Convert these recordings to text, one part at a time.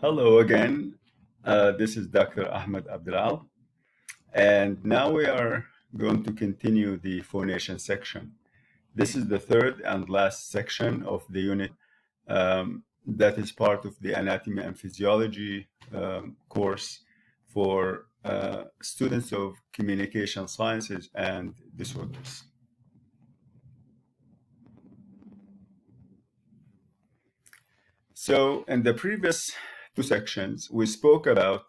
Hello again. This is Dr. Ahmed Abdelal, and now we are going to continue the phonation section. This is the third and last section of the unit that is part of the anatomy and physiology course for students of communication sciences and disorders. So in the previous two sections, we spoke about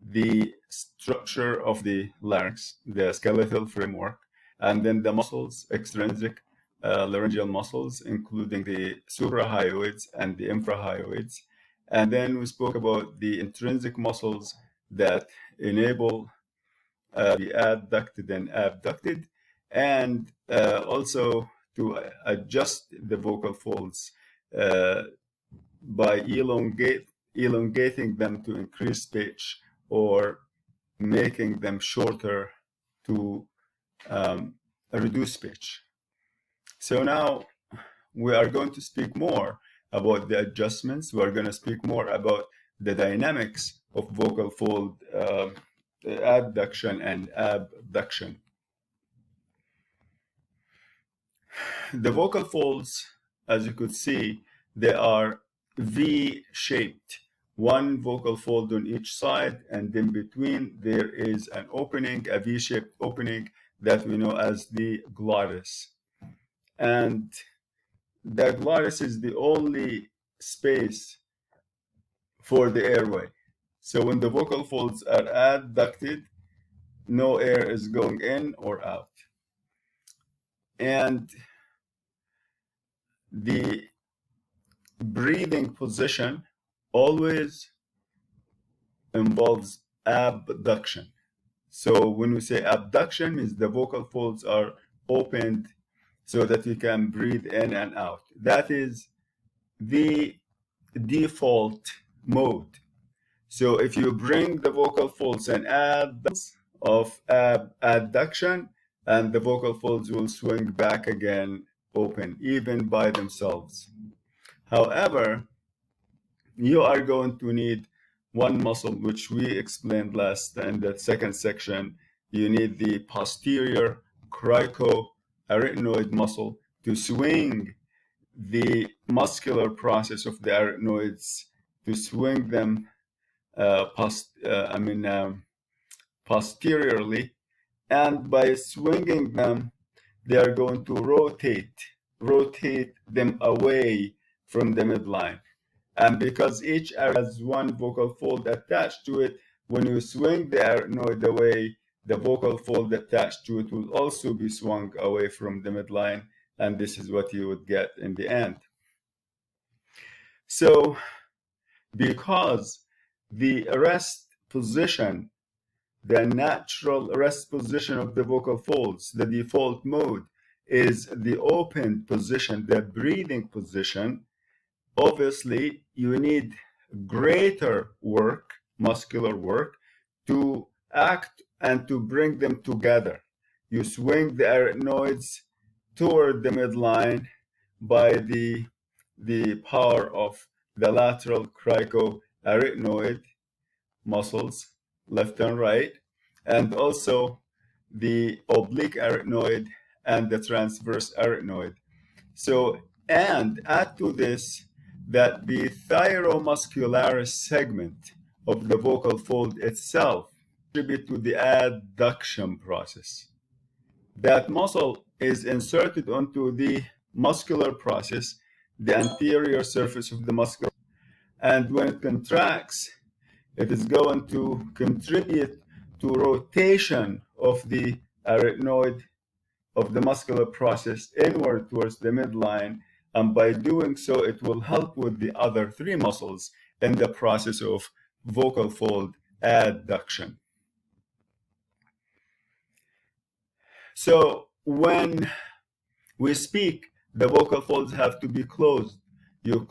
the structure of the larynx, the skeletal framework, and then the muscles, extrinsic laryngeal muscles, including the suprahyoids and the infrahyoids. And then we spoke about the intrinsic muscles that enable the adducted and abducted, and also to adjust the vocal folds by elongating them to increase pitch or making them shorter to reduce pitch. So now we are going to speak more about the adjustments. We are going to speak more about the dynamics of vocal fold adduction and abduction. The vocal folds, as you could see, they are V-shaped. One vocal fold on each side, and in between there is an opening, a V-shaped opening that we know as the glottis. And the glottis is the only space for the airway. So when the vocal folds are adducted, no air is going in or out. And the breathing position always involves abduction. So when we say abduction, means the vocal folds are opened so that you can breathe in and out. That is the default mode. So if you bring the vocal folds and add of adduction, and the vocal folds will swing back again open, even by themselves. However, you are going to need one muscle, which we explained last in the second section. You need the posterior cricoarytenoid muscle to swing the muscular process of the arytenoids, to swing them posteriorly, and by swinging them, they are going to rotate them away from the midline. And because each has one vocal fold attached to it, when you swing the arytenoid away, the vocal fold attached to it will also be swung away from the midline, and this is what you would get in the end. So because the rest position, the natural rest position of the vocal folds, the default mode, is the open position, the breathing position, obviously you need greater work, muscular work, to act and to bring them together. You swing the arytenoids toward the midline by the power of the lateral cricoarytenoid muscles, left and right, and also the oblique arytenoid and the transverse arytenoid. So, and add to this that the thyromuscularis segment of the vocal fold itself contributes to the adduction process. That muscle is inserted onto the muscular process, the anterior surface of the muscle, and when it contracts, it is going to contribute to rotation of the arytenoid of the muscular process inward towards the midline, and by doing so, it will help with the other three muscles in the process of vocal fold adduction. So when we speak, the vocal folds have to be closed. You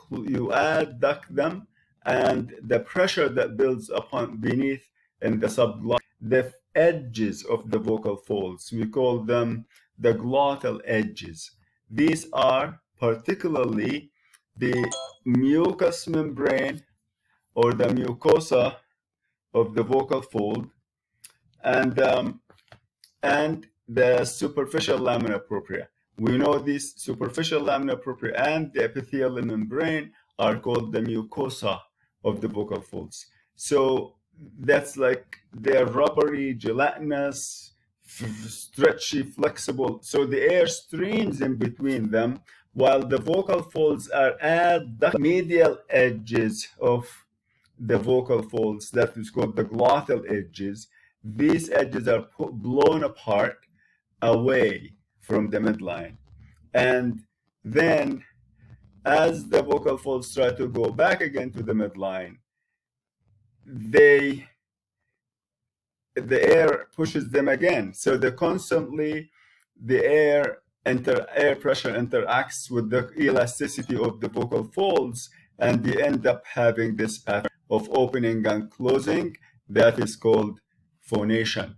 adduct them, and the pressure that builds upon beneath in the subglottis, the edges of the vocal folds, we call them the glottal edges. These are particularly the mucous membrane or the mucosa of the vocal fold, and the superficial lamina propria. We know these superficial lamina propria and the epithelial membrane are called the mucosa of the vocal folds. So that's like they're rubbery, gelatinous, stretchy, flexible. So the air streams in between them, while the vocal folds are at the medial edges of the vocal folds, that is called the glottal edges. These edges are blown apart away from the midline. And then as the vocal folds try to go back again to the midline, the air pushes them again. So they constantly, the air pressure interacts with the elasticity of the vocal folds, and they end up having this pattern of opening and closing that is called phonation.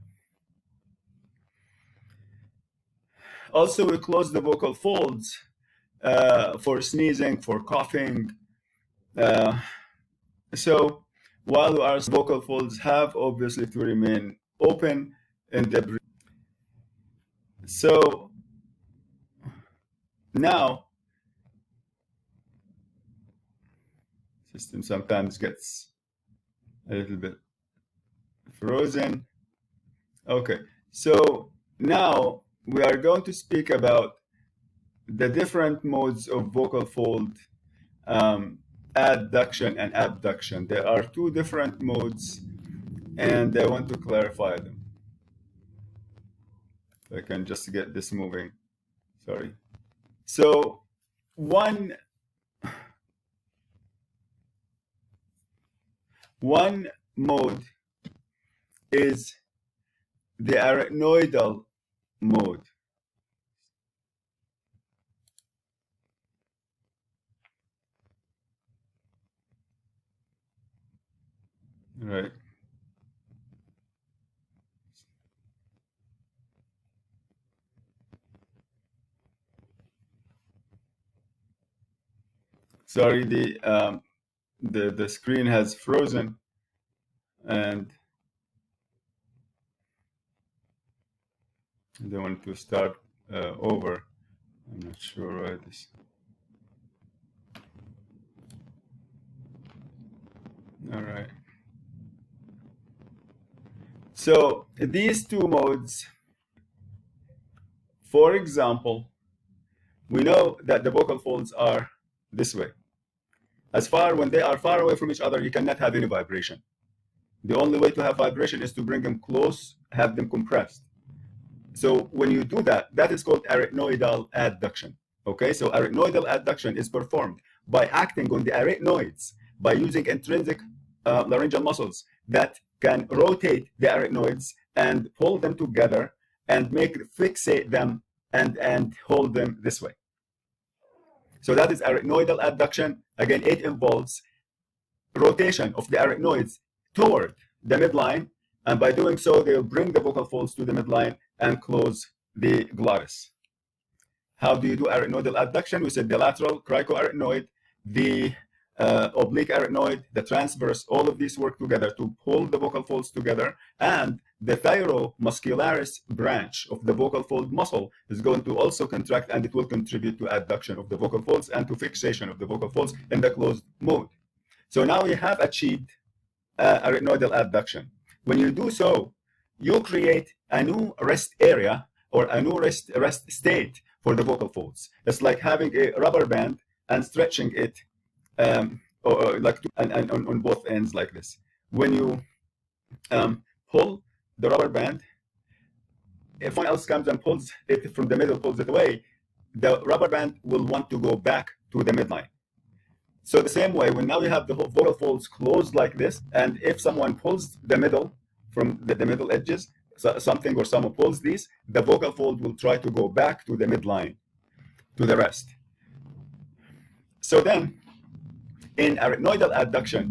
Also, we close the vocal folds for sneezing, for coughing. So while our vocal folds have obviously to remain open in the breathing. So now, system sometimes gets a little bit frozen. Okay, so now we are going to speak about the different modes of vocal fold adduction and abduction. There are two different modes, and I want to clarify them. If I can just get this moving. Sorry. So one mode is the arachnoidal mode. Right. Sorry, the screen has frozen, and they want to start over. I'm not sure why this. All right. So these two modes, for example, we know that the vocal folds are this way. When they are far away from each other, you cannot have any vibration. The only way to have vibration is to bring them close, have them compressed. So when you do that, that is called arachnoidal adduction. Okay, so arachnoidal adduction is performed by acting on the arachnoids by using intrinsic laryngeal muscles that can rotate the arachnoids and pull them together and fixate them and hold them this way. So that is arachnoidal adduction. Again, it involves rotation of the arachnoids toward the midline, and by doing so, they'll bring the vocal folds to the midline and close the glottis. How do you do arachnoidal adduction? We said the lateral cricoarachnoid, the oblique arachnoid, the transverse, all of these work together to pull the vocal folds together, and the thyromuscularis branch of the vocal fold muscle is going to also contract, and it will contribute to adduction of the vocal folds and to fixation of the vocal folds in the closed mode. So now we have achieved arachnoidal adduction. When you do so, you create a new rest area or a new rest state for the vocal folds. It's like having a rubber band and stretching it on both ends like this. When you pull the rubber band, if someone else comes and pulls it from the middle, pulls it away, the rubber band will want to go back to the midline. So the same way, when now you have the vocal folds closed like this, and if someone pulls the middle from the middle edges, something or someone pulls these, the vocal fold will try to go back to the midline, to the rest. So then, in arachnoidal adduction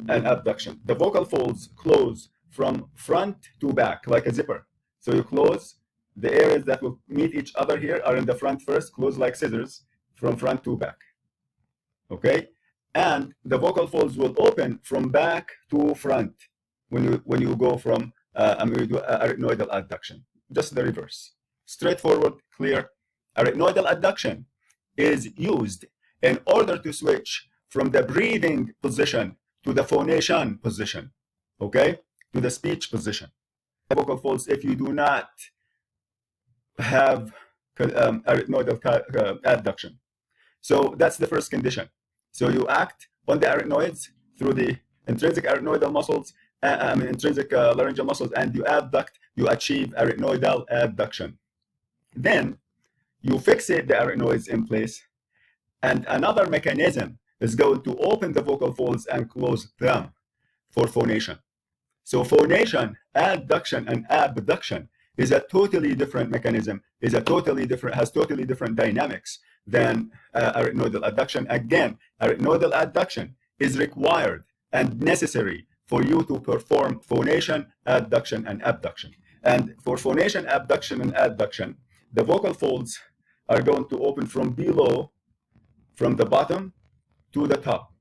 and abduction, the vocal folds close from front to back like a zipper. So you close, the areas that will meet each other here are in the front first, close like scissors from front to back. Okay? and the vocal folds will open from back to front when you go from arytenoidal adduction. Just the reverse. Straightforward, clear. Arytenoidal adduction is used in order to switch from the breathing position to the phonation position, okay, to the speech position. Vocal folds if you do not have arytenoidal adduction. So that's the first condition. So you act on the arytenoids through the intrinsic arytenoidal muscles, intrinsic laryngeal muscles, and you abduct, you achieve arytenoidal adduction. Then you fixate the arytenoids in place, and another mechanism is going to open the vocal folds and close them for phonation. So phonation, adduction, and abduction is a totally different mechanism, has totally different dynamics than arytenoidal adduction. Again, arytenoidal adduction is required and necessary for you to perform phonation, adduction, and abduction. And for phonation, abduction, and adduction, the vocal folds are going to open from below, from the bottom to the top.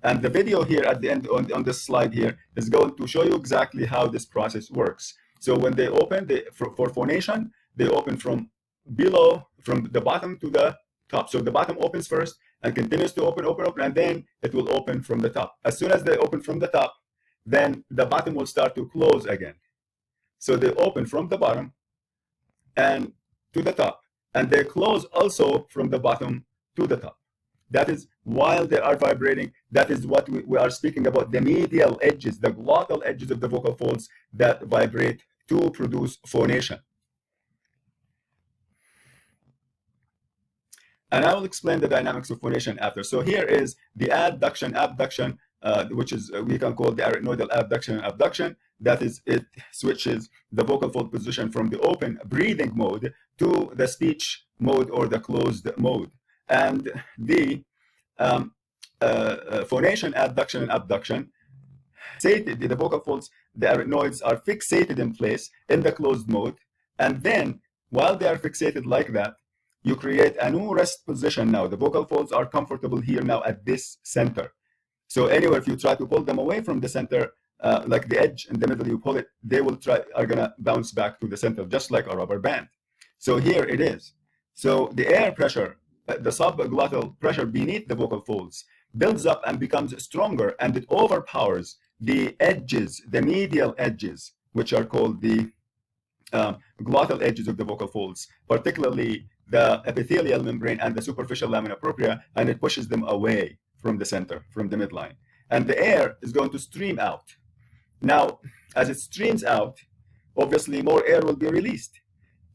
And the video here at the end on this slide here is going to show you exactly how this process works. So when they open, for phonation, they open from below, from the bottom to the top. So the bottom opens first and continues to open, and then it will open from the top. As soon as they open from the top, then the bottom will start to close again. So they open from the bottom and to the top, and they close also from the bottom to the top. That is while they are vibrating. That is what we are speaking about, the medial edges, the glottal edges of the vocal folds that vibrate to produce phonation. And I will explain the dynamics of phonation after. So here is the adduction, abduction, which is we can call the arytenoidal adduction and abduction. That is, it switches the vocal fold position from the open breathing mode to the speech mode or the closed mode. And the phonation, adduction, and abduction, the vocal folds, the arytenoids are fixated in place in the closed mode. And then while they are fixated like that, you create a new rest position now. The vocal folds are comfortable here now at this center. So anywhere if you try to pull them away from the center, like the edge in the middle, you pull it, they are gonna bounce back to the center, just like a rubber band. So here it is. So the air pressure, the subglottal pressure beneath the vocal folds builds up and becomes stronger, and it overpowers the edges, the medial edges, which are called the glottal edges of the vocal folds, particularly the epithelial membrane and the superficial lamina propria, and it pushes them away from the center, from the midline. And the air is going to stream out. Now, as it streams out, obviously more air will be released.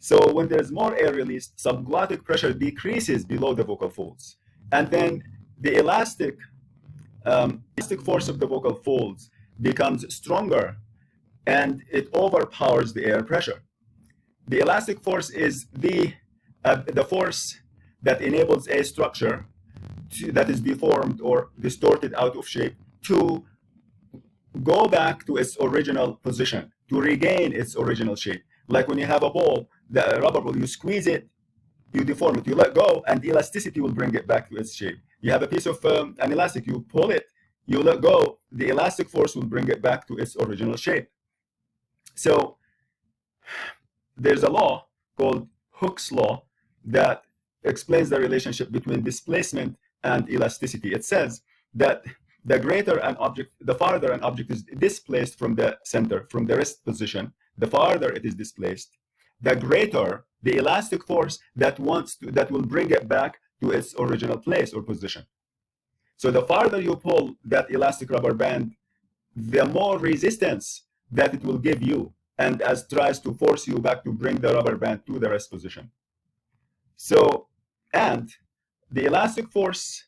So when there's more air released, subglottic pressure decreases below the vocal folds. And then the elastic force of the vocal folds becomes stronger, and it overpowers the air pressure. The elastic force is the force that enables a structure that is deformed or distorted out of shape to go back to its original position, to regain its original shape. Like when you have a ball, the rubber ball, you squeeze it, you deform it, you let go, and the elasticity will bring it back to its shape. You have a piece of an elastic, you pull it, you let go, the elastic force will bring it back to its original shape. So there's a law called Hooke's law that explains the relationship between displacement and elasticity. It says that the greater an object, the farther an object is displaced from the center, from the rest position, the farther it is displaced, the greater the elastic force that will bring it back to its original place or position. So the farther you pull that elastic rubber band, the more resistance that it will give you, and as tries to force you back to bring the rubber band to the rest position. So, and the elastic force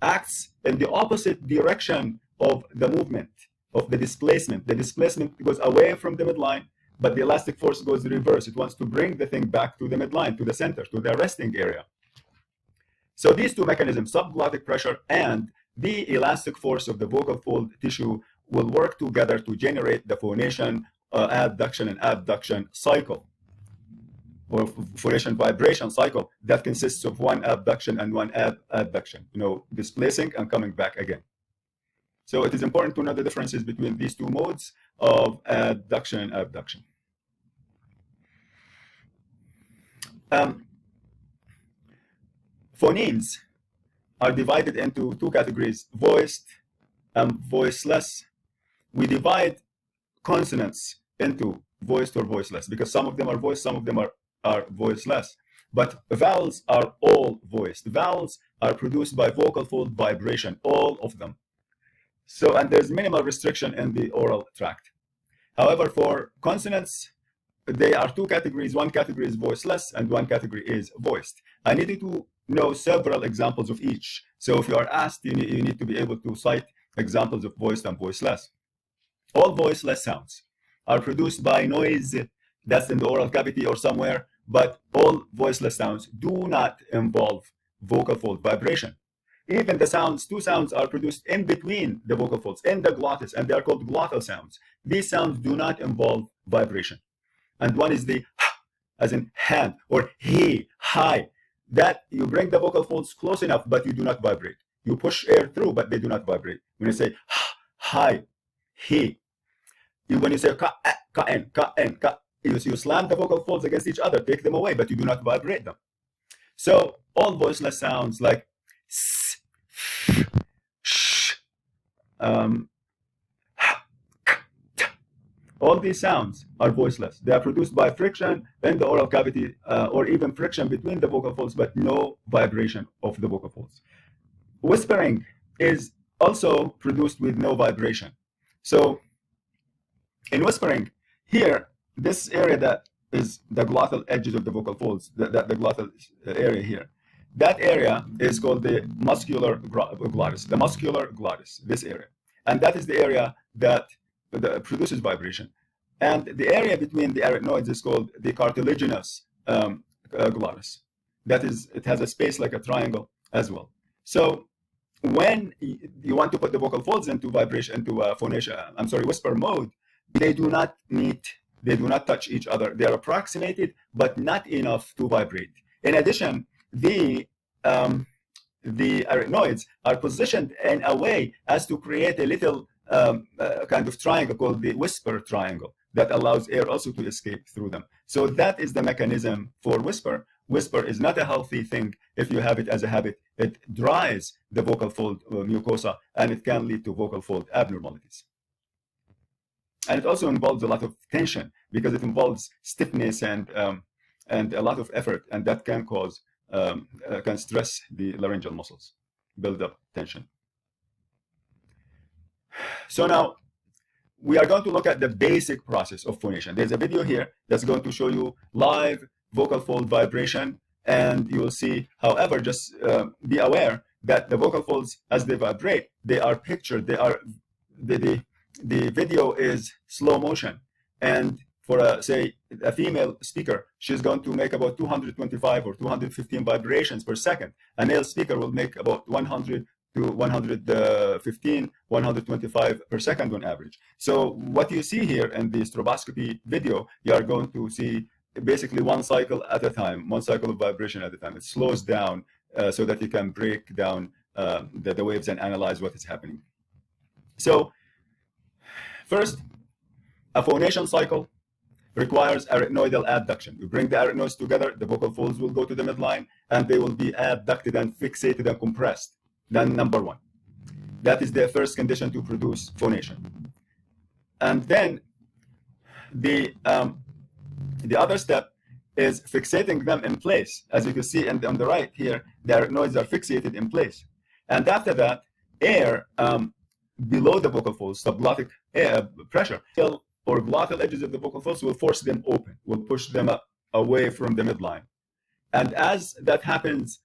acts in the opposite direction of the movement, of the displacement. The displacement goes away from the midline, but the elastic force goes the reverse. It wants to bring the thing back to the midline, to the center, to the resting area. So these two mechanisms, subglottic pressure and the elastic force of the vocal fold tissue, will work together to generate the phonation, adduction, and abduction cycle. or phonation vibration cycle that consists of one abduction and one adduction, displacing and coming back again. So it is important to know the differences between these two modes of adduction and abduction. Phonemes are divided into two categories, voiced and voiceless. We divide consonants into voiced or voiceless because some of them are voiced, some of them are voiceless. But vowels are all voiced. Vowels are produced by vocal fold vibration, all of them. So, and there's minimal restriction in the oral tract. However, for consonants, they are two categories. One category is voiceless and one category is voiced. I need you to know several examples of each. So if you are asked, you need to be able to cite examples of voiced and voiceless. All voiceless sounds are produced by noise that's in the oral cavity or somewhere, but all voiceless sounds do not involve vocal fold vibration. Even the sounds, two sounds are produced in between the vocal folds, in the glottis, and they are called glottal sounds. These sounds do not involve vibration. And one is the h, as in hand, or he, hi. That you bring the vocal folds close enough, but you do not vibrate. You push air through, but they do not vibrate. When you say hi, he, when you say ka, in, you slam the vocal folds against each other, take them away, but you do not vibrate them. So all voiceless sounds like s, sh, all these sounds are voiceless. They are produced by friction in the oral cavity or even friction between the vocal folds, but no vibration of the vocal folds. Whispering is also produced with no vibration. So in whispering, here, this area that is the glottal edges of the vocal folds, the glottal area here, that area is called the muscular glottis, the muscular glottis, this area. And that is the area that produces vibration. And the area between the arytenoids is called the cartilaginous glottis. That is, it has a space like a triangle as well. So when you want to put the vocal folds into vibration, into phonation, whisper mode, they do not meet, they do not touch each other. They are approximated, but not enough to vibrate. In addition, the arytenoids are positioned in a way as to create a little kind of triangle called the whisper triangle that allows air also to escape through them. So that is the mechanism for whisper. Whisper is not a healthy thing if you have it as a habit. It dries the vocal fold mucosa, and it can lead to vocal fold abnormalities. And it also involves a lot of tension because it involves stiffness and a lot of effort, and that can cause can stress the laryngeal muscles, build up tension. So now we are going to look at the basic process of phonation. There's a video here that's going to show you live vocal fold vibration, and you will see. However, just be aware that the vocal folds, as they vibrate, they are pictured. They are the video is slow motion, and for say a female speaker, she's going to make about 225 or 215 vibrations per second. A male speaker will make about 100 to 115, 125 per second on average. So what you see here in the stroboscopy video, you are going to see basically one cycle at a time, one cycle of vibration at a time. It slows down so that you can break down the waves and analyze what is happening. So first, a phonation cycle requires arytenoidal adduction. You bring the arytenoids together, the vocal folds will go to the midline, and they will be abducted and fixated and compressed. Then number one. That is the first condition to produce phonation. And then the other step is fixating them in place. As you can see on the right here, the arytenoids are fixated in place. And after that, air below the vocal folds, subglottic air pressure, or glottal edges of the vocal folds will force them open, will push them up away from the midline. And as that happens,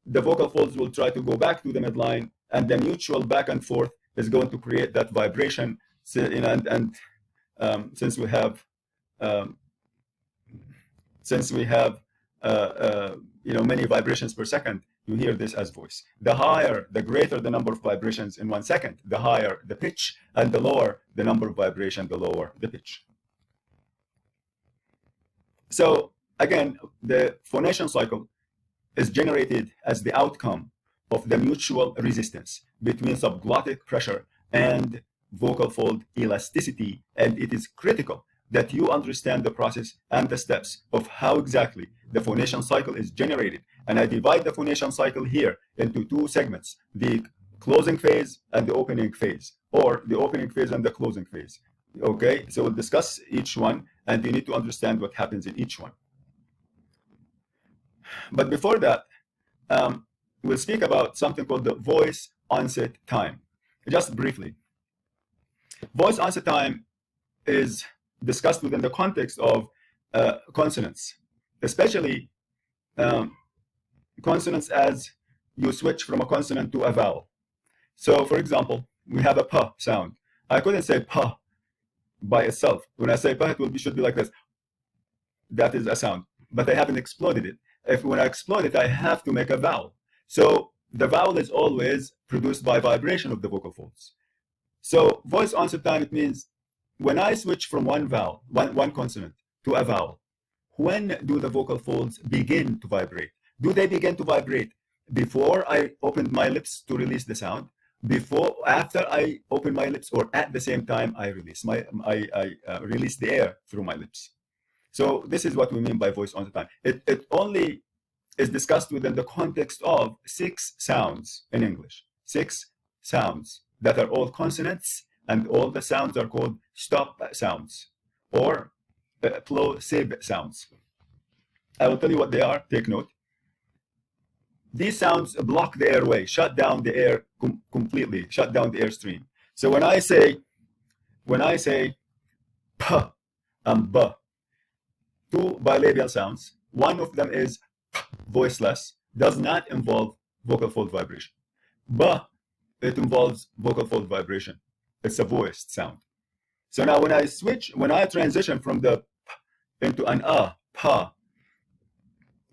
the vocal folds will try to go back to the midline, and the mutual back and forth is going to create that vibration. And since we have many vibrations per second, you hear this as voice. The greater the number of vibrations in 1 second, the higher the pitch, and the lower the number of vibrations, the lower the pitch. So again, the phonation cycle is generated as the outcome of the mutual resistance between subglottic pressure and vocal fold elasticity, and it is critical that you understand the process and the steps of how exactly the phonation cycle is generated. And I divide the phonation cycle here into two segments, the closing phase and the opening phase, or the opening phase and the closing phase. Okay, so we'll discuss each one, and you need to understand what happens in each one. But before that, we'll speak about something called the voice onset time. Just briefly, voice onset time is discussed within the context of consonants, especially consonants as you switch from a consonant to a vowel. So, for example, we have a p sound. I couldn't say p by itself. When I say p, it should be like this. That is a sound, but I haven't exploded it. When I explode it, I have to make a vowel. So the vowel is always produced by vibration of the vocal folds. So voice onset time, it means when I switch from one vowel, one consonant to a vowel, when do the vocal folds begin to vibrate? Do they begin to vibrate before I opened my lips to release the sound, after I open my lips, or at the same time I release release the air through my lips? So this is what we mean by voice onset time. It only is discussed within the context of 6 sounds in English. 6 sounds that are all consonants, and all the sounds are called stop sounds or plosive sounds. I will tell you what they are. Take note. These sounds block the airway, shut down the air completely, shut down the airstream. So when I say p and b, 2 bilabial sounds, one of them is voiceless, does not involve vocal fold vibration. But it involves vocal fold vibration. It's a voiced sound. So now when I transition from the p into an pa,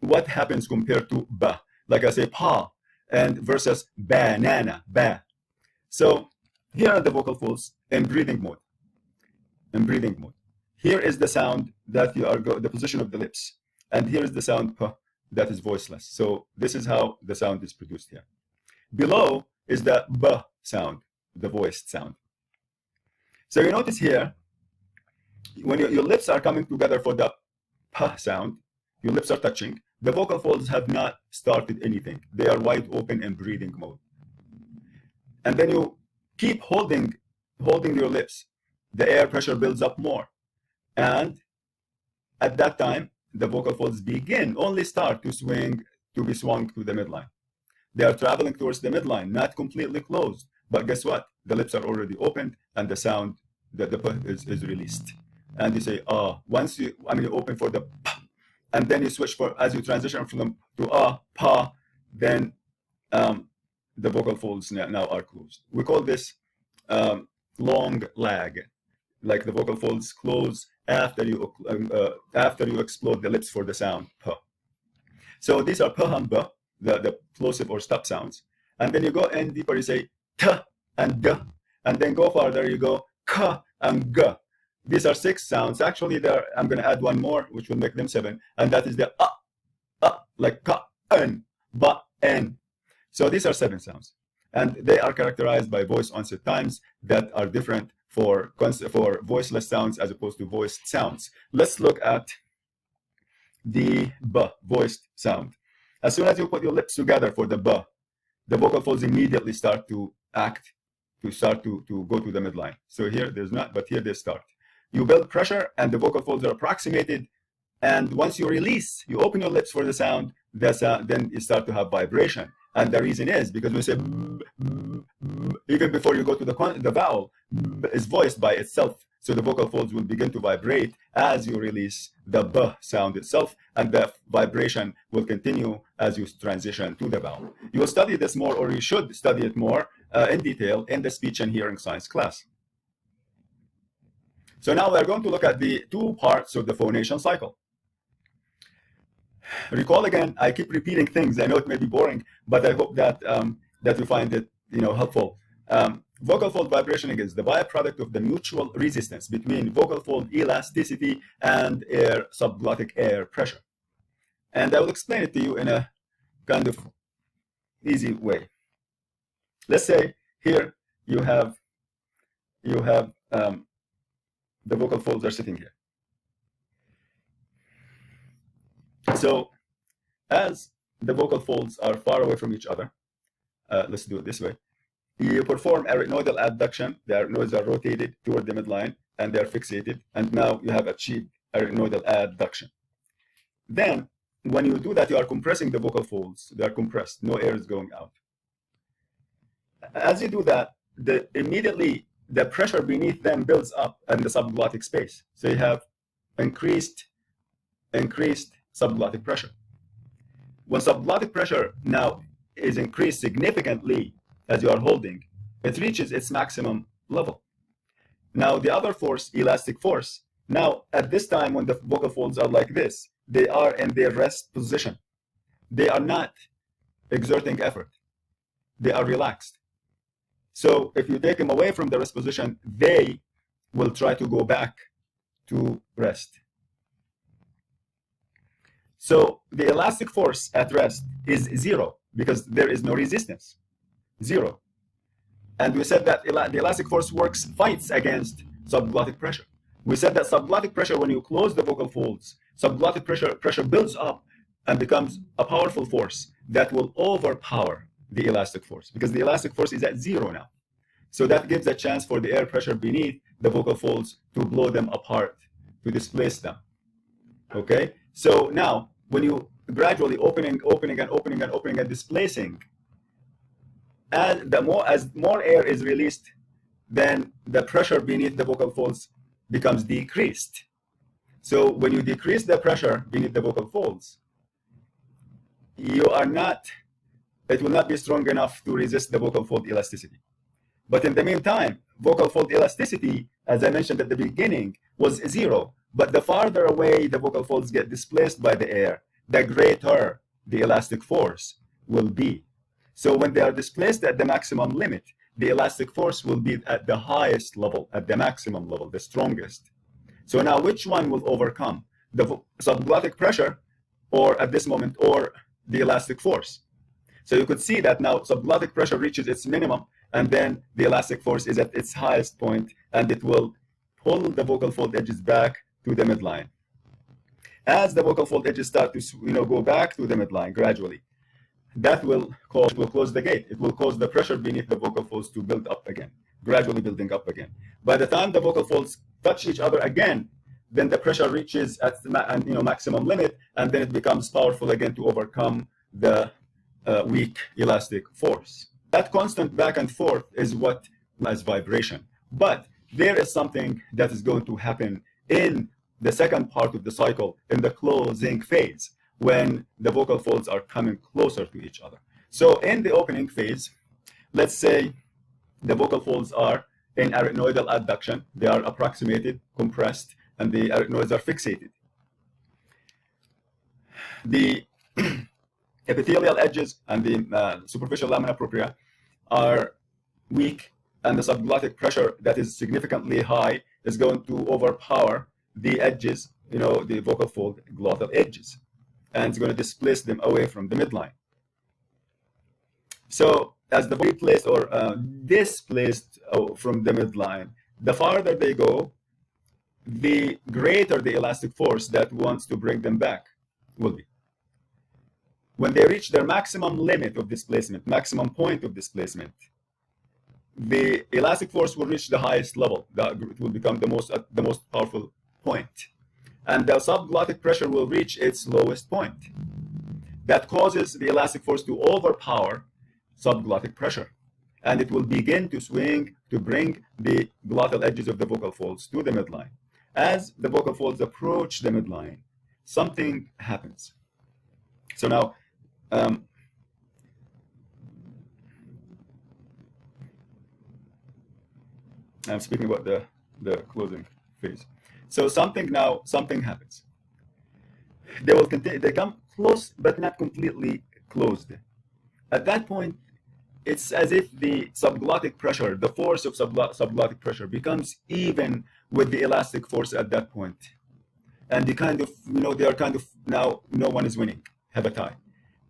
what happens compared to ba? Like I say pa, and versus banana, ba. So here are the vocal folds in breathing mode. Here is the sound that the position of the lips. And here is the sound p that is voiceless. So this is how the sound is produced here. Below is the b sound, the voiced sound. So you notice here, when your lips are coming together for the p sound, your lips are touching, the vocal folds have not started anything. They are wide open in breathing mode. And then you keep holding your lips. The air pressure builds up more. And at that time, the vocal folds start to be swung to the midline. They are traveling towards the midline, not completely closed. But guess what? The lips are already opened, and the sound, the p is released. And you say, once you open for the p, and then you switch as you transition from to pa, then the vocal folds now are closed. We call this long lag, like the vocal folds close after you explode the lips for the sound p. So these are p and b, the plosive or stop sounds. And then you go in deeper, you say t and g, and then go farther, you go k and g. These are 6 sounds. Actually, I'm going to add one more, which will make them 7, and that is the like ka, n, ba, n. So these are 7 sounds, and they are characterized by voice onset times that are different for voiceless sounds as opposed to voiced sounds. Let's look at the b, voiced sound. As soon as you put your lips together for the b, the vocal folds immediately start to go to the midline. So here there's not, but here they start. You build pressure, and the vocal folds are approximated. And once you release, you open your lips for the sound, then you start to have vibration. And the reason is because we say even before you go to the vowel, is voiced by itself. So the vocal folds will begin to vibrate as you release the b sound itself, and the vibration will continue as you transition to the vowel. You will study this more, or you should study it more in detail in the speech and hearing science class. So now we're going to look at the 2 parts of the phonation cycle. Recall again, I keep repeating things. I know it may be boring, but I hope that you find it helpful. Vocal fold vibration is the byproduct of the mutual resistance between vocal fold elasticity and subglottic air pressure. And I will explain it to you in a kind of easy way. Let's say here you have the vocal folds are sitting here. So as the vocal folds are far away from each other, let's do it this way. You perform arytenoidal adduction. The arytenoids are rotated toward the midline and they are fixated. And now you have achieved arytenoidal adduction. Then when you do that, you are compressing the vocal folds. They are compressed. No air is going out. As you do that, immediately the pressure beneath them builds up in the subglottic space. So you have increased subglottic pressure. When subglottic pressure now is increased significantly as you are holding, it reaches its maximum level. Now the other force, elastic force, now at this time when the vocal folds are like this, they are in their rest position. They are not exerting effort. They are relaxed. So if you take them away from the rest position, they will try to go back to rest. So the elastic force at rest is zero because there is no resistance, zero. And we said that the elastic force fights against subglottic pressure. We said that subglottic pressure, when you close the vocal folds, subglottic pressure builds up and becomes a powerful force that will overpower the elastic force because the elastic force is at zero now. So that gives a chance for the air pressure beneath the vocal folds to blow them apart, to displace them. Okay? So now, when you gradually opening and displacing, as more air is released, then the pressure beneath the vocal folds becomes decreased. So when you decrease the pressure beneath the vocal folds, it will not be strong enough to resist the vocal fold elasticity. But in the meantime, vocal fold elasticity, as I mentioned at the beginning, was zero. But the farther away the vocal folds get displaced by the air, the greater the elastic force will be. So when they are displaced at the maximum limit, the elastic force will be at the highest level, at the maximum level, the strongest. So now which one will overcome? The subglottic pressure, or at this moment, or the elastic force? So you could see that now subglottic pressure reaches its minimum, and then the elastic force is at its highest point, and it will pull the vocal fold edges back to the midline. As the vocal fold edges start to go back to the midline gradually, that will close the gate. It will cause the pressure beneath the vocal folds to build up again, gradually building up again. By the time the vocal folds touch each other again, then the pressure reaches at the maximum limit, and then it becomes powerful again to overcome the weak elastic force. That constant back and forth is what as vibration. But there is something that is going to happen in the second part of the cycle, in the closing phase, when the vocal folds are coming closer to each other. So in the opening phase, let's say the vocal folds are in arytenoidal adduction. They are approximated, compressed, and the arytenoids are fixated. The epithelial edges and the superficial lamina propria are weak, and the subglottic pressure that is significantly high is going to overpower the edges, the vocal fold glottal edges, and it's going to displace them away from the midline. So as the body placed or displaced from the midline, the farther they go, the greater the elastic force that wants to bring them back will be. When they reach their maximum limit of displacement, maximum point of displacement, the elastic force will reach the highest level. It will become the most powerful point. And the subglottic pressure will reach its lowest point. That causes the elastic force to overpower subglottic pressure. And it will begin to swing to bring the glottal edges of the vocal folds to the midline. As the vocal folds approach the midline, something happens. So now, I'm speaking about the closing phase. So something happens. They come close, but not completely closed. At that point, it's as if the subglottic pressure, the force of subglottic pressure, becomes even with the elastic force at that point. and they kind of, they are kind of, now no one is winning, have a tie.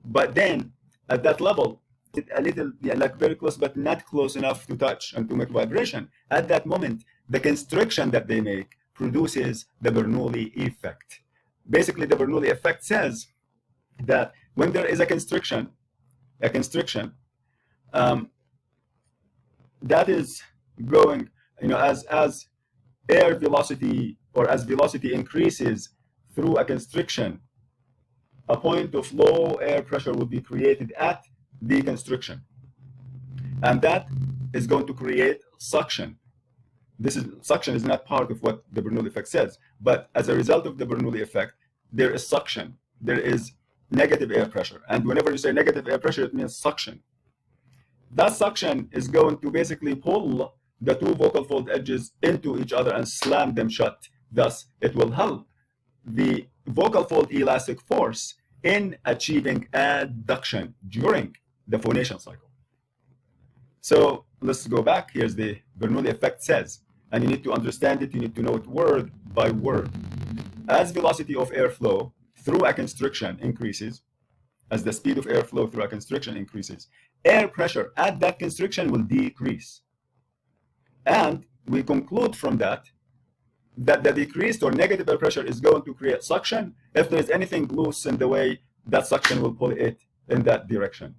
But then at that level, a little, like very close, but not close enough to touch and to make vibration. At that moment, the constriction that they make produces the Bernoulli effect. Basically, the Bernoulli effect says that when there is a constriction, that is going, as air velocity, or as velocity increases through a constriction, a point of low air pressure will be created at the constriction, and that is going to create suction. Suction is not part of what the Bernoulli effect says, but as a result of the Bernoulli effect, there is suction. There is negative air pressure, and whenever you say negative air pressure, it means suction. That suction is going to basically pull the two vocal fold edges into each other and slam them shut. Thus, it will help the vocal fold elastic force in achieving adduction during the phonation cycle. So let's go back. Here's the Bernoulli effect says, and you need to understand it. You need to know it word by word. As velocity of airflow through a constriction increases, as the speed of airflow through a constriction increases, air pressure at that constriction will decrease. And we conclude from that that the decreased or negative air pressure is going to create suction. If there is anything loose in the way, that suction will pull it in that direction.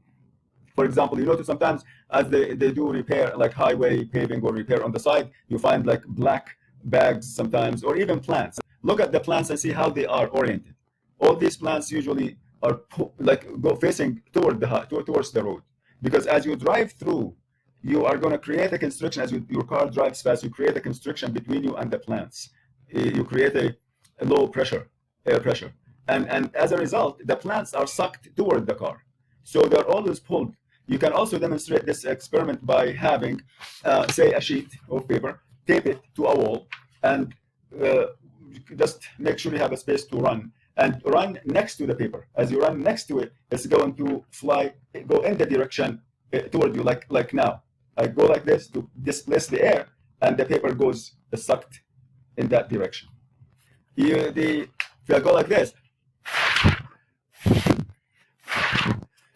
For example, you notice sometimes as they do repair, like highway paving or repair on the side, you find like black bags sometimes, or even plants. Look at the plants and see how they are oriented. All these plants usually are go facing towards the road, because as you drive through, you are going to create a constriction. As your car drives fast, you create a constriction between you and the plants. You create a low pressure, air pressure. And as a result, the plants are sucked toward the car. So they're always pulled. You can also demonstrate this experiment by having, say, a sheet of paper, tape it to a wall, and just make sure you have a space to run. And run next to the paper. As you run next to it, it's going to go in the direction toward you, like now. I go like this to displace the air, and the paper goes sucked in that direction. If I go like this,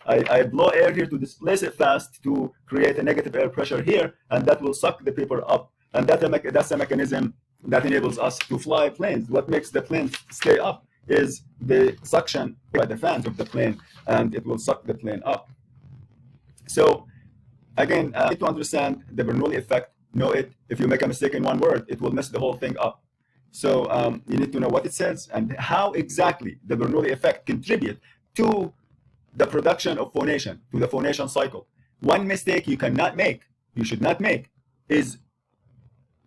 I blow air here to displace it fast to create a negative air pressure here, and that will suck the paper up. And that's a mechanism that enables us to fly planes. What makes the plane stay up is the suction by the fans of the plane, and it will suck the plane up. So again, you need to understand the Bernoulli effect, know it. If you make a mistake in one word, it will mess the whole thing up. So you need to know what it says and how exactly the Bernoulli effect contribute to the production of phonation, to the phonation cycle. One mistake you cannot make, you should not make, is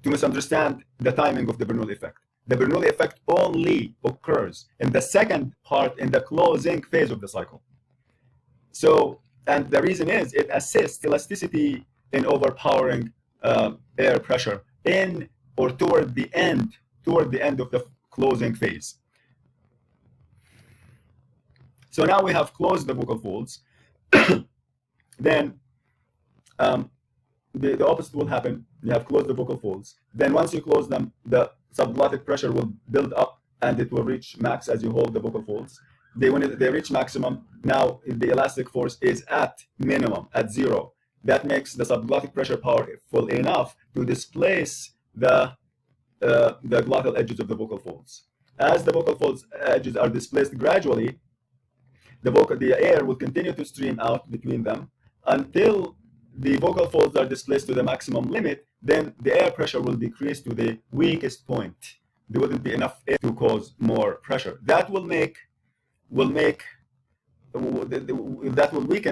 to misunderstand the timing of the Bernoulli effect. The Bernoulli effect only occurs in the second part, in the closing phase of the cycle. So, and the reason is it assists elasticity in overpowering air pressure in or toward the end of the closing phase. So now we have closed the vocal folds. Then the opposite will happen. You have closed the vocal folds. Then once you close them, the subglottic pressure will build up and it will reach max as you hold the vocal folds. When they reach maximum, now the elastic force is at minimum, at zero. That makes the subglottic pressure powerful enough to displace the glottal edges of the vocal folds. As the vocal folds edges are displaced gradually, the air will continue to stream out between them until the vocal folds are displaced to the maximum limit. Then the air pressure will decrease to the weakest point. There wouldn't be enough air to cause more pressure. That will weaken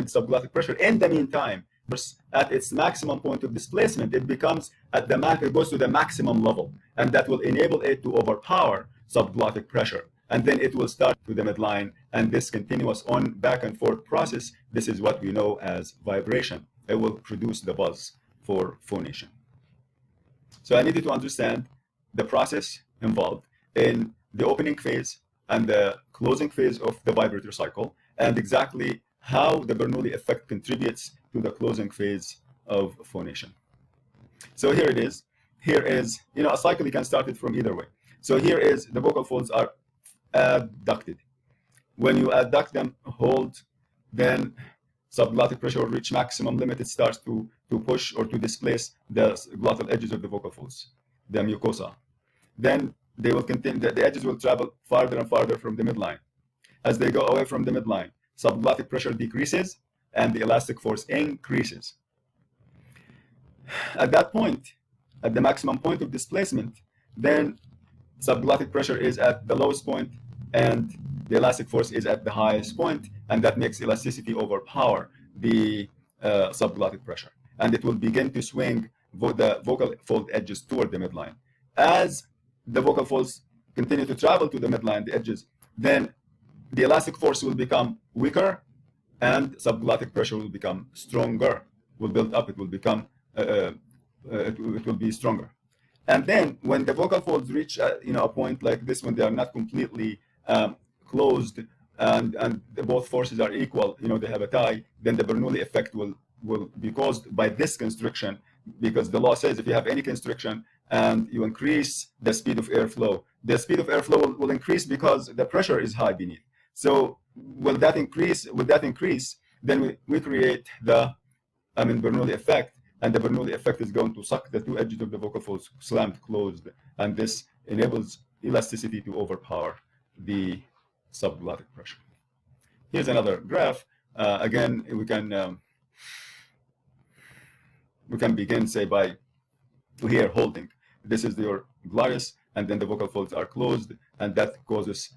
subglottic pressure. In the meantime, at its maximum point of displacement, it becomes it goes to the maximum level, and that will enable it to overpower subglottic pressure. And then it will start to the midline, and this continuous on back and forth process, this is what we know as vibration. It will produce the buzz for phonation. So I needed to understand the process involved in the opening phase and the closing phase of the vibrator cycle, and exactly how the Bernoulli effect contributes to the closing phase of phonation. So here it is. Here is, a cycle you can start it from either way. So here is the vocal folds are adducted. When you adduct them, hold, then subglottic pressure will reach maximum limit. It starts to push or to displace the glottal edges of the vocal folds, the mucosa. Then they will continue, the edges will travel farther and farther from the midline. As they go away from the midline, subglottic pressure decreases and the elastic force increases. At that point, at the maximum point of displacement, then subglottic pressure is at the lowest point and the elastic force is at the highest point, and that makes elasticity overpower the subglottic pressure, and it will begin to swing the vocal fold edges toward the midline. As the vocal folds continue to travel to the midline, the edges, then the elastic force will become weaker and subglottic pressure will become stronger, will build up, it will become, it will be stronger. And then when the vocal folds reach a point like this, when they are not completely closed and both forces are equal, they have a tie, then the Bernoulli effect will be caused by this constriction, because the law says if you have any constriction and you increase the speed of airflow, the speed of airflow will increase because the pressure is high beneath. So will that increase? With that increase, then we create the Bernoulli effect, and the Bernoulli effect is going to suck the two edges of the vocal folds slammed closed, and this enables elasticity to overpower the subglottic pressure. Here's another graph. Again, we can begin, say, by here holding. This is your glottis, and then the vocal folds are closed, and that causes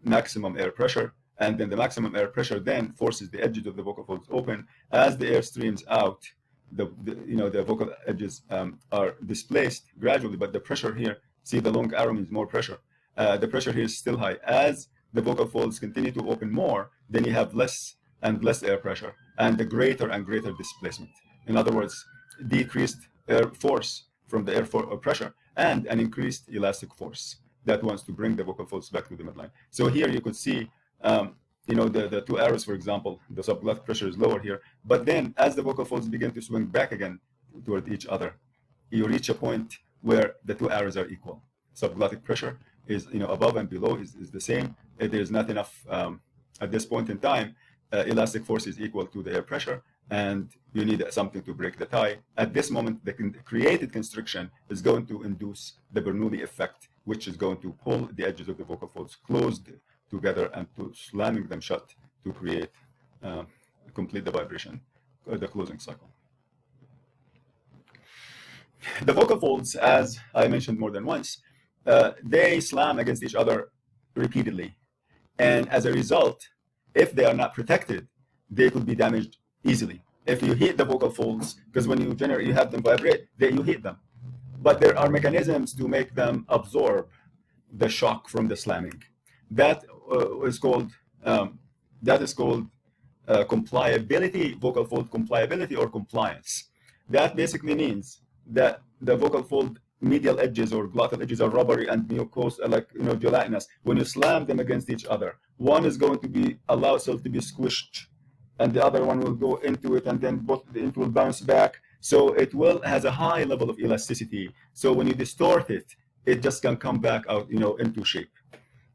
maximum air pressure. And then the maximum air pressure then forces the edges of the vocal folds open. As the air streams out, the vocal edges are displaced gradually, but the pressure here, see the long arrow means more pressure. The pressure here is still high. As the vocal folds continue to open more, then you have less and less air pressure and the greater and greater displacement. In other words, decreased air force from the air pressure and an increased elastic force that wants to bring the vocal folds back to the midline. So here you could see the two arrows, for example, the subglottic pressure is lower here, but then as the vocal folds begin to swing back again toward each other, you reach a point where the two arrows are equal. Subglottic pressure is above and below is the same. There's not enough at this point in time. Elastic force is equal to the air pressure, and you need something to break the tie. At this moment, the created constriction is going to induce the Bernoulli effect, which is going to pull the edges of the vocal folds closed together and to slamming them shut to create complete the vibration, the closing cycle. The vocal folds, as I mentioned more than once, they slam against each other repeatedly, and as a result, if they are not protected, they could be damaged easily. If you hit the vocal folds, because when you have them vibrate, you hit them, but there are mechanisms to make them absorb the shock from the slamming. That is called compliability, vocal fold compliability or compliance. That basically means that the vocal fold medial edges or glottal edges are rubbery and mucosal, like gelatinous. When you slam them against each other, one is going to be allow itself to be squished, and the other one will go into it, and then it will bounce back. So it has a high level of elasticity. So when you distort it, it just can come back out, into shape.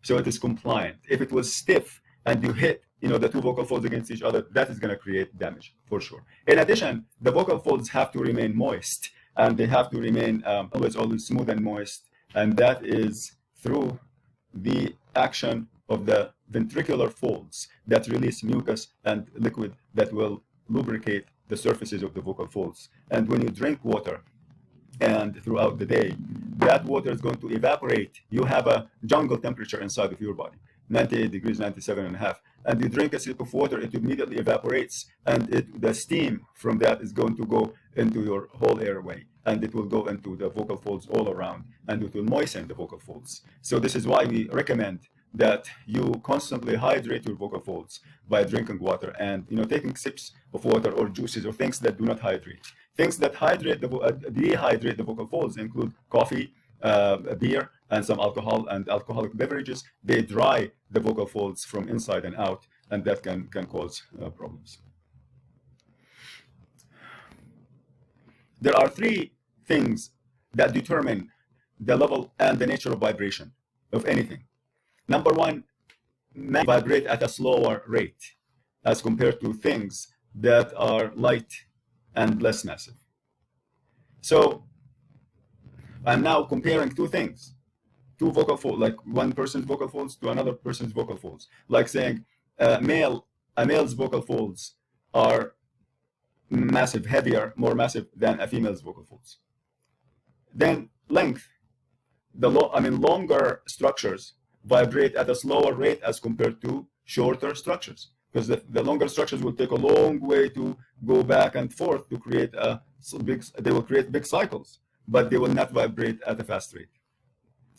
So it is compliant. If it was stiff and you hit, the two vocal folds against each other, that is going to create damage for sure. In addition, the vocal folds have to remain moist, and they have to remain always smooth and moist, and that is through the action of the ventricular folds that release mucus and liquid that will lubricate the surfaces of the vocal folds. And when you drink water, and throughout the day, that water is going to evaporate. You have a jungle temperature inside of your body, 98 degrees, 97.5. And you drink a sip of water, it immediately evaporates, and the steam from that is going to go into your whole airway, and it will go into the vocal folds all around, and it will moisten the vocal folds. So this is why we recommend that you constantly hydrate your vocal folds by drinking water and taking sips of water or juices or things that do not hydrate. Things that dehydrate the vocal folds include coffee, beer, and some alcohol and alcoholic beverages. They dry the vocal folds from inside and out, and that can cause problems. There are three things that determine the level and the nature of vibration of anything. Number one, may vibrate at a slower rate as compared to things that are light and less massive. So I'm now comparing two things, two vocal folds, like one person's vocal folds to another person's vocal folds. Like saying a male's vocal folds are massive, heavier, more massive than a female's vocal folds. Then length, longer structures vibrate at a slower rate as compared to shorter structures, because the longer structures will take a long way to go back and forth to create they will create big cycles, but they will not vibrate at a fast rate.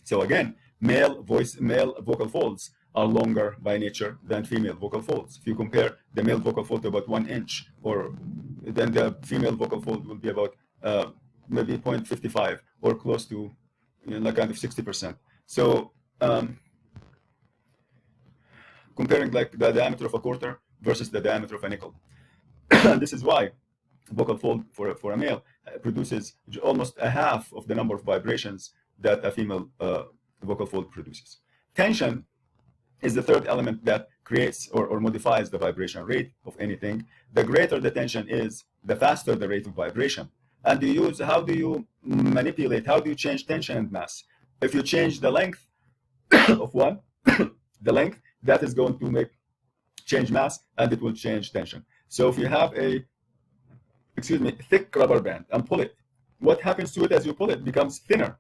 So again, male vocal folds are longer by nature than female vocal folds. If you compare the male vocal fold to about 1 inch, or then the female vocal fold will be about maybe 0.55 or close to like kind of 60%. So comparing like the diameter of a quarter versus the diameter of a nickel. This is why vocal fold for a male produces almost a half of the number of vibrations that a female vocal fold produces. Tension is the third element that creates or modifies the vibration rate of anything. The greater the tension is, the faster the rate of vibration. And how do you manipulate, how do you change tension and mass? If you change the length of one, the length, that is going to change mass, and it will change tension. So if you have a thick rubber band and pull it, what happens to it as you pull it? It becomes thinner.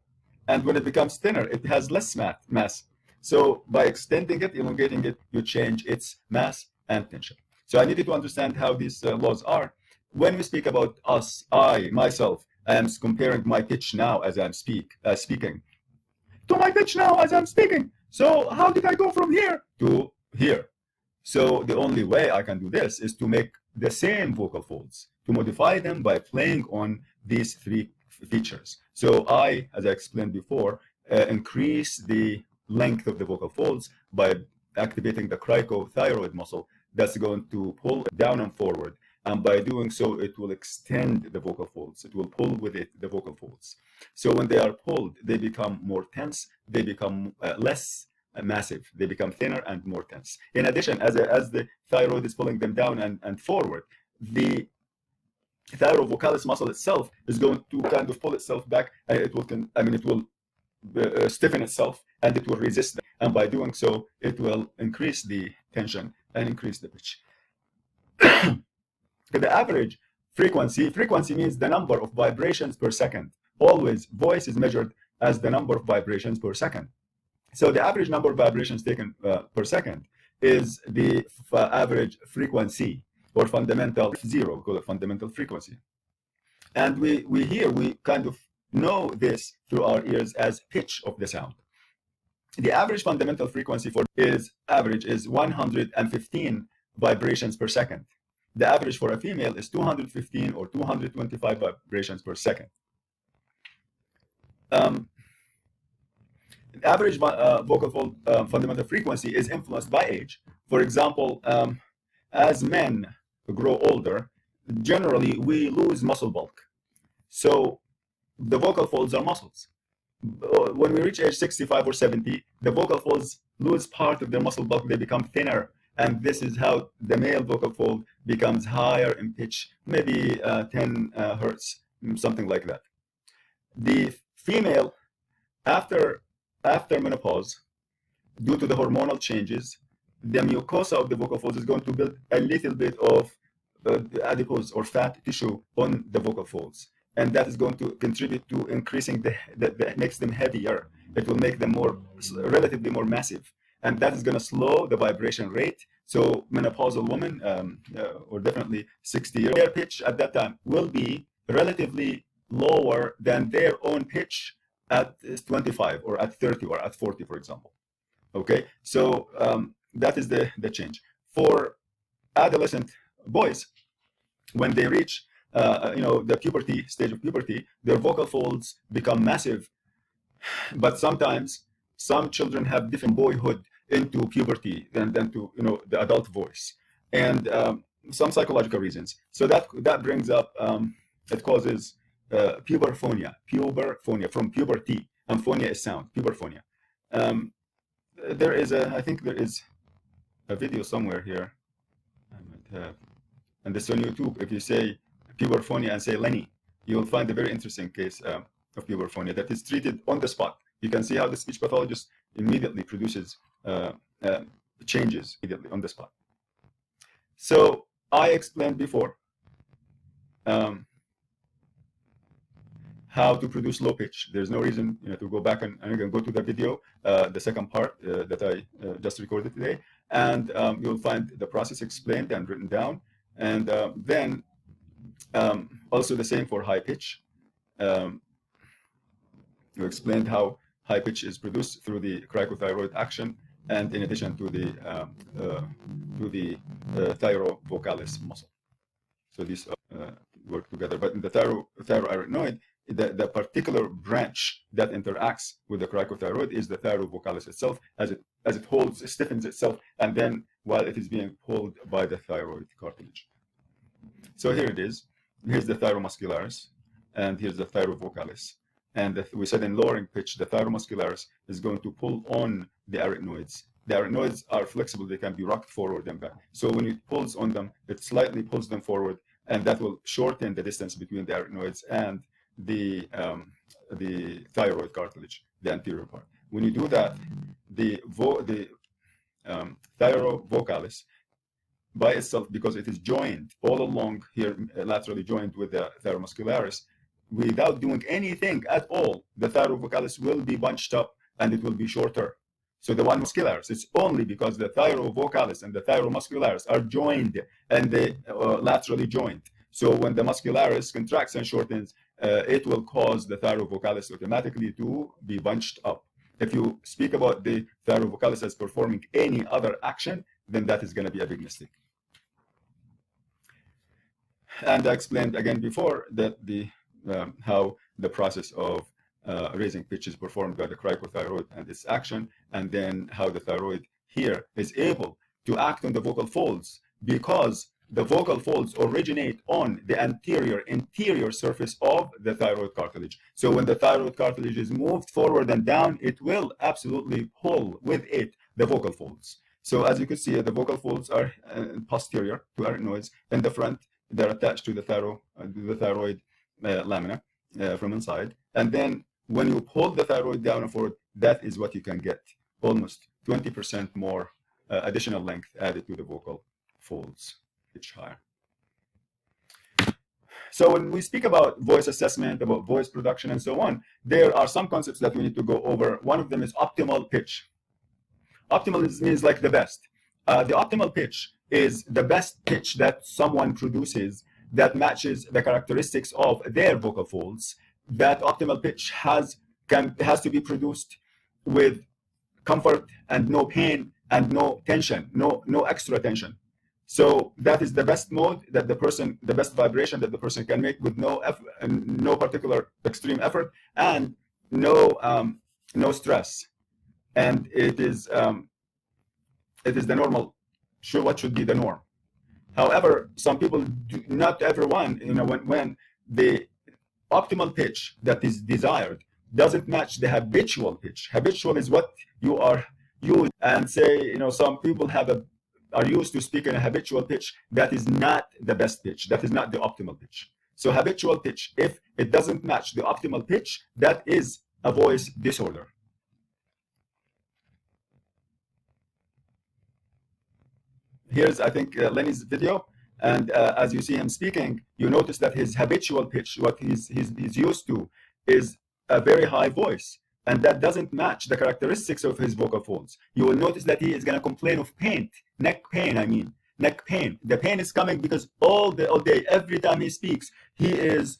And when it becomes thinner, it has less mass. So by extending it, elongating it, you change its mass and tension. So I needed to understand how these laws are. When we speak about us, myself, I am comparing my pitch now as I'm speaking to my pitch now as I'm speaking. So how did I go from here to here? So the only way I can do this is to make the same vocal folds, to modify them by playing on these three features. So as I explained before, increase the length of the vocal folds by activating the cricothyroid muscle that's going to pull down and forward. And by doing so, it will extend the vocal folds. It will pull with it the vocal folds. So when they are pulled, they become more tense. They become less massive. They become thinner and more tense. In addition, as the thyroid is pulling them down and forward, the thyrovocalis muscle itself is going to kind of pull itself back. It will stiffen itself, and it will resist them. And by doing so, it will increase the tension and increase the pitch. The average frequency means the number of vibrations per second. Always, voice is measured as the number of vibrations per second. So the average number of vibrations taken per second is the average frequency, or fundamental zero, we call it fundamental frequency. And we kind of know this through our ears as pitch of the sound. The average fundamental frequency is 115 vibrations per second. The average for a female is 215 or 225 vibrations per second. The average vocal fold fundamental frequency is influenced by age. For example, as men grow older, generally we lose muscle bulk. So the vocal folds are muscles. When we reach age 65 or 70, the vocal folds lose part of their muscle bulk. They become thinner. And this is how the male vocal fold becomes higher in pitch, maybe 10 hertz, something like that. The female, after menopause, due to the hormonal changes, the mucosa of the vocal folds is going to build a little bit of adipose or fat tissue on the vocal folds. And that is going to contribute to increasing that makes them heavier. It will make them relatively more massive. And that is going to slow the vibration rate. So menopausal women, or definitely 60 years, their pitch at that time will be relatively lower than their own pitch at 25 or at 30 or at 40, for example. Okay, so that is the change. For adolescent boys, when they reach the stage of puberty, their vocal folds become massive. But sometimes some children have different boyhood into puberty than to the adult voice, and some psychological reasons. So that brings up it causes puberphonia from puberty. Amphonia is sound, puberphonia. I think there is a video somewhere here. I might have, and this on YouTube. If you say puberphonia and say Lenny, you will find a very interesting case of puberphonia that is treated on the spot. You can see how the speech pathologist immediately produces changes immediately on the spot. So I explained before how to produce low pitch. There's no reason to go back and you can go to the video, the second part that I just recorded today, and you'll find the process explained and written down. And then also the same for high pitch. You explained how high pitch is produced through the cricothyroid action, and in addition to the thyrovocalis muscle. So these work together. But in the thyroarytenoid, the particular branch that interacts with the cricothyroid is the thyrovocalis itself, as it stiffens itself, and then while it is being pulled by the thyroid cartilage. So here it is. Here's the thyromuscularis, and here's the thyrovocalis. And we said in lowering pitch, the thyromuscularis is going to pull on the arytenoids. The arytenoids are flexible; they can be rocked forward and back. So when it pulls on them, it slightly pulls them forward, and that will shorten the distance between the arytenoids and the thyroid cartilage, the anterior part. When you do that, the thyrovocalis by itself, because it is joined all along here, laterally joined with the thyromuscularis, without doing anything at all, the thyrovocalis will be bunched up and it will be shorter. So the one muscularis, it's only because the thyrovocalis and the thyromuscularis are joined and they laterally joined. So when the muscularis contracts and shortens, it will cause the thyrovocalis automatically to be bunched up. If you speak about the thyrovocalis as performing any other action, then that is going to be a big mistake. And I explained again before that how the process of raising pitch is performed by the cricothyroid and its action, and then how the thyroid here is able to act on the vocal folds, because the vocal folds originate on the interior surface of the thyroid cartilage. So when the thyroid cartilage is moved forward and down, it will absolutely pull with it the vocal folds. So as you can see, the vocal folds are posterior to arytenoids. In the front, they're attached to the thyroid lamina from inside. And then when you pull the thyroid down and forward, that is what you can get. Almost 20% more additional length added to the vocal folds. Pitch higher. So when we speak about voice assessment, about voice production, and so on, there are some concepts that we need to go over. One of them is optimal pitch. Optimal means like the best. The optimal pitch is the best pitch that someone produces that matches the characteristics of their vocal folds. That optimal pitch has to be produced with comfort and no pain and no tension, no extra tension. So that is the best mode that the best vibration that the person can make with no particular extreme effort and no stress. And it is the normal, what should be the norm. However, some people not everyone, when the optimal pitch that is desired doesn't match the habitual pitch. Habitual is what you are used, and say, some people are used to speaking a habitual pitch that is not the best pitch, that is not the optimal pitch. So habitual pitch, if it doesn't match the optimal pitch, that is a voice disorder. Here's, I think, Lenny's video, and as you see him speaking, you notice that his habitual pitch, what he's used to, is a very high voice, and that doesn't match the characteristics of his vocal folds. You will notice that he is going to complain of pain, neck pain. The pain is coming because all day, every time he speaks, he is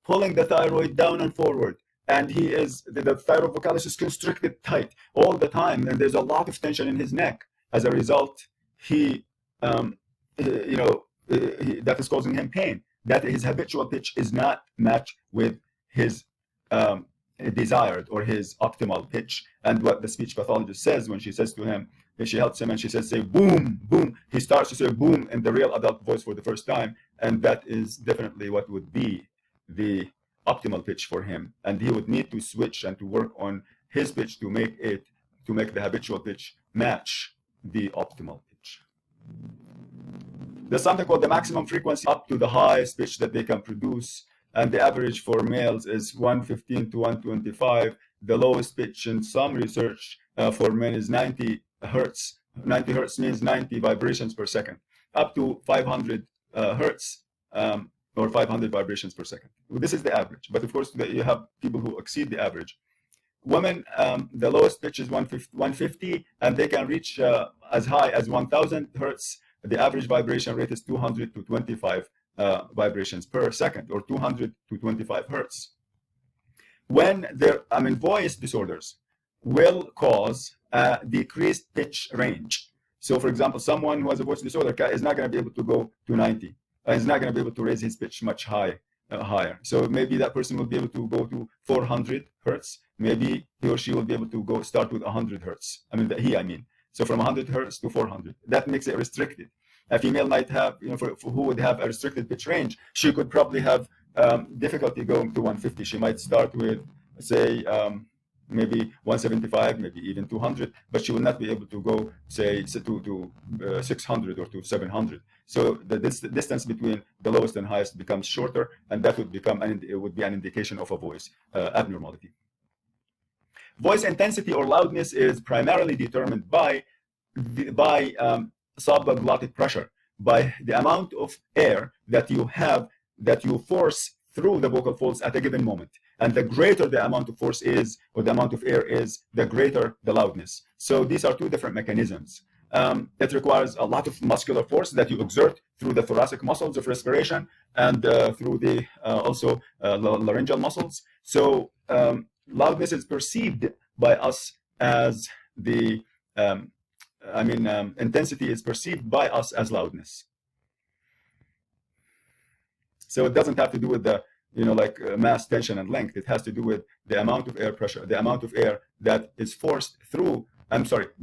pulling the thyroid down and forward, and the thyrovocalis is constricted tight all the time, and there's a lot of tension in his neck. As a result, that is causing him pain. That his habitual pitch is not matched with his desired or his optimal pitch. And what the speech pathologist says when she says to him, she helps him and she says, say boom, boom. He starts to say boom in the real adult voice for the first time, and that is definitely what would be the optimal pitch for him, and he would need to switch and to work on his pitch to make the habitual pitch match the optimal pitch. There's something called the maximum frequency up to the highest pitch that they can produce, and the average for males is 115 to 125. The lowest pitch in some research for men is 90 hertz. 90 hertz means 90 vibrations per second, up to 500 hertz or 500 vibrations per second. This is the average, but of course you have people who exceed the average. Women, the lowest pitch is 150, and they can reach as high as 1000 hertz. The average vibration rate is 200 to 25 vibrations per second, or 200 to 25 hertz. When voice disorders will cause a decreased pitch range. So, for example, someone who has a voice disorder is not going to be able to go to 90. He's not going to be able to raise his pitch much higher. So maybe that person will be able to go to 400 hertz. Maybe he or she will be able to start with 100 hertz. So from 100 hertz to 400. That makes it restricted. A female might have, who would have a restricted pitch range, she could probably have difficulty going to 150. She might start with, say, maybe 175, maybe even 200, but she will not be able to go, say, to 600 or to 700. So the distance between the lowest and highest becomes shorter, and that would become it would be an indication of a voice abnormality. Voice intensity or loudness is primarily determined by subglottic pressure, by the amount of air that you force through the vocal folds at a given moment. And the greater the amount of force is, or the amount of air is, the greater the loudness. So these are two different mechanisms. It requires a lot of muscular force that you exert through the thoracic muscles of respiration and through the also laryngeal muscles. So loudness is perceived by us as the intensity is perceived by us as loudness. So it doesn't have to do with the mass, tension, and length. It has to do with the amount of air pressure, the amount of air that is forced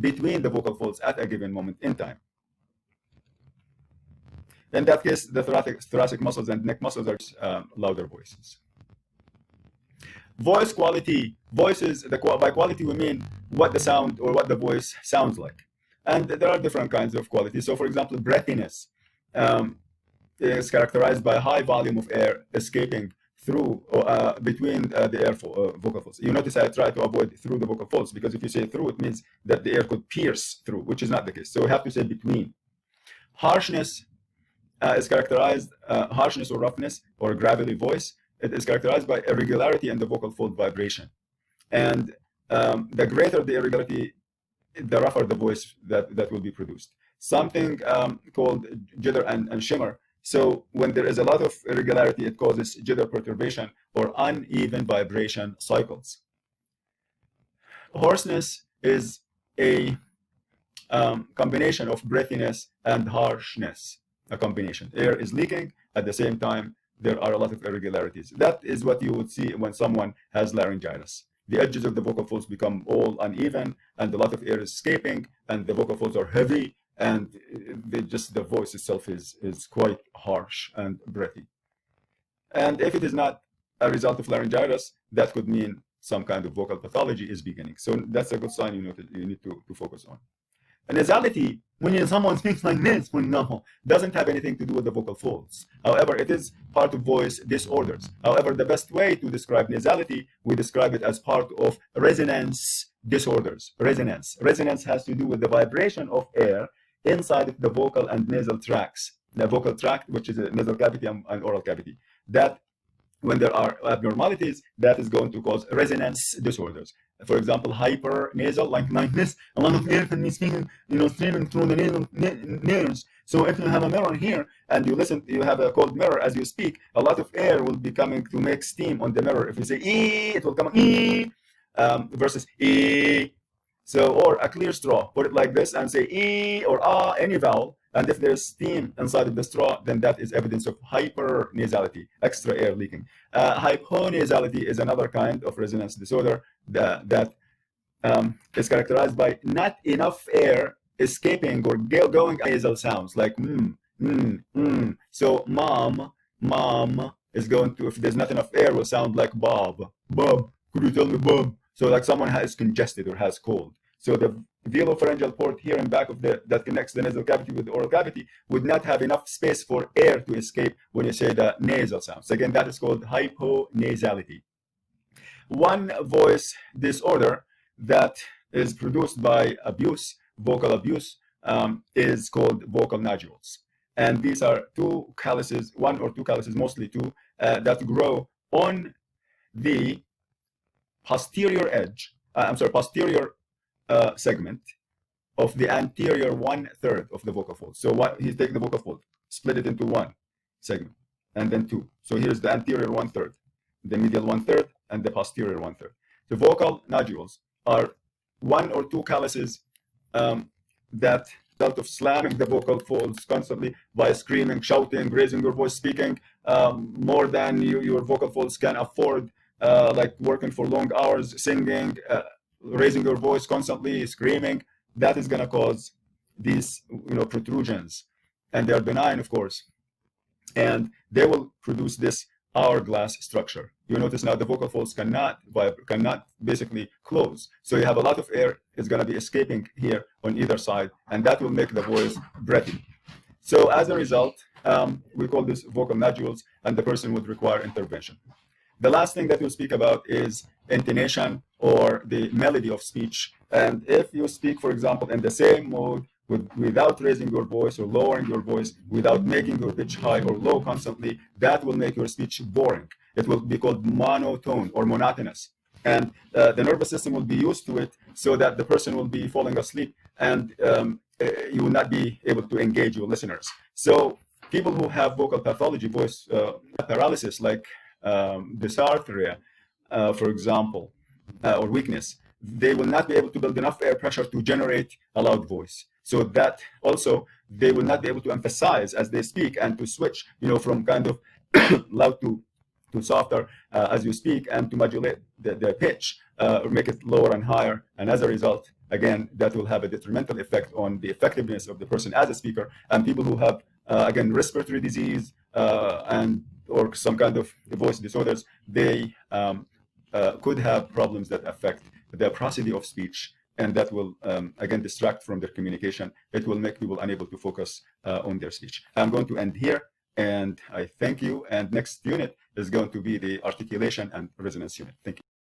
between the vocal folds at a given moment in time. In that case, the thoracic muscles and neck muscles are louder voices. Voice quality. By quality we mean what the sound or what the voice sounds like. And there are different kinds of quality. So, for example, breathiness is characterized by a high volume of air escaping through between the vocal folds. You notice I try to avoid through the vocal folds, because if you say through, it means that the air could pierce through, which is not the case. So we have to say between. Harshness is characterized, harshness or roughness or gravelly voice, it is characterized by irregularity in the vocal fold vibration. And the greater the irregularity, the rougher the voice that will be produced. Something called jitter and shimmer. So when there is a lot of irregularity, it causes jitter perturbation or uneven vibration cycles. Hoarseness is a combination of breathiness and harshness, a combination. Air is leaking, at the same time, there are a lot of irregularities. That is what you would see when someone has laryngitis. The edges of the vocal folds become all uneven, and a lot of air is escaping, and the vocal folds are heavy, and the voice itself is quite harsh and breathy. And if it is not a result of laryngitis, that could mean some kind of vocal pathology is beginning. So that's a good sign you need to focus on. And nasality, when someone speaks like this, for example, doesn't have anything to do with the vocal folds. However, it is part of voice disorders. However, the best way to describe nasality, we describe it as part of resonance disorders. Resonance has to do with the vibration of air inside of the vocal and nasal tracts. The vocal tract, which is a nasal cavity and oral cavity. That when there are abnormalities, that is going to cause resonance disorders. For example, hypernasal, like this, a lot of air can be streaming through the nasal nerves. So if you have a mirror here and you have a cold mirror as you speak, a lot of air will be coming to make steam on the mirror. If you say ee, it will come ee, versus ee. So, or a clear straw, put it like this and say ee or ah, any vowel. And if there's steam inside of the straw, then that is evidence of hypernasality, extra air leaking. Hyponasality is another kind of resonance disorder that is characterized by not enough air escaping or going nasal sounds like So mom, is going to, if there's not enough air, will sound like Bob. Bob, could you tell me Bob? So like someone has congested or has cold. So the velopharyngeal port here in back of that connects the nasal cavity with the oral cavity would not have enough space for air to escape when you say the nasal sounds. Again, that is called hyponasality. One voice disorder that is produced by abuse, vocal abuse, is called vocal nodules. And these are two calluses, one or two calluses, mostly two, that grow on the posterior edge, posterior segment of the anterior 1/3 of the vocal fold. So what he's taking the vocal fold, split it into one segment, and then two. So here's the anterior 1/3, the medial 1/3, and the posterior 1/3. The vocal nodules are one or two calluses that result of slamming the vocal folds constantly by screaming, shouting, raising your voice, speaking more than your vocal folds can afford, like working for long hours, singing, raising your voice constantly, screaming. That is going to cause these protrusions, and they are benign, of course, and they will produce this hourglass structure. You notice now the vocal folds cannot basically close, so you have a lot of air is going to be escaping here on either side, and that will make the voice breathy. So as a result, we call this vocal nodules, and the person would require intervention. The last thing that we'll speak about is intonation, or the melody of speech. And if you speak, for example, in the same mode without raising your voice or lowering your voice, without making your pitch high or low constantly, that will make your speech boring. It will be called monotone or monotonous. And the nervous system will be used to it, so that the person will be falling asleep, and you will not be able to engage your listeners. So people who have vocal pathology, voice paralysis, like dysarthria, for example, or weakness, they will not be able to build enough air pressure to generate a loud voice. So that also, they will not be able to emphasize as they speak, and to switch, from kind of loud to softer as you speak, and to modulate the pitch, or make it lower and higher. And as a result, again, that will have a detrimental effect on the effectiveness of the person as a speaker. And people who have, again, respiratory disease or some kind of voice disorders, they could have problems that affect the prosody of speech, and that will, again, distract from their communication. It will make people unable to focus on their speech. I'm going to end here, and I thank you. And next unit is going to be the articulation and resonance unit. Thank you.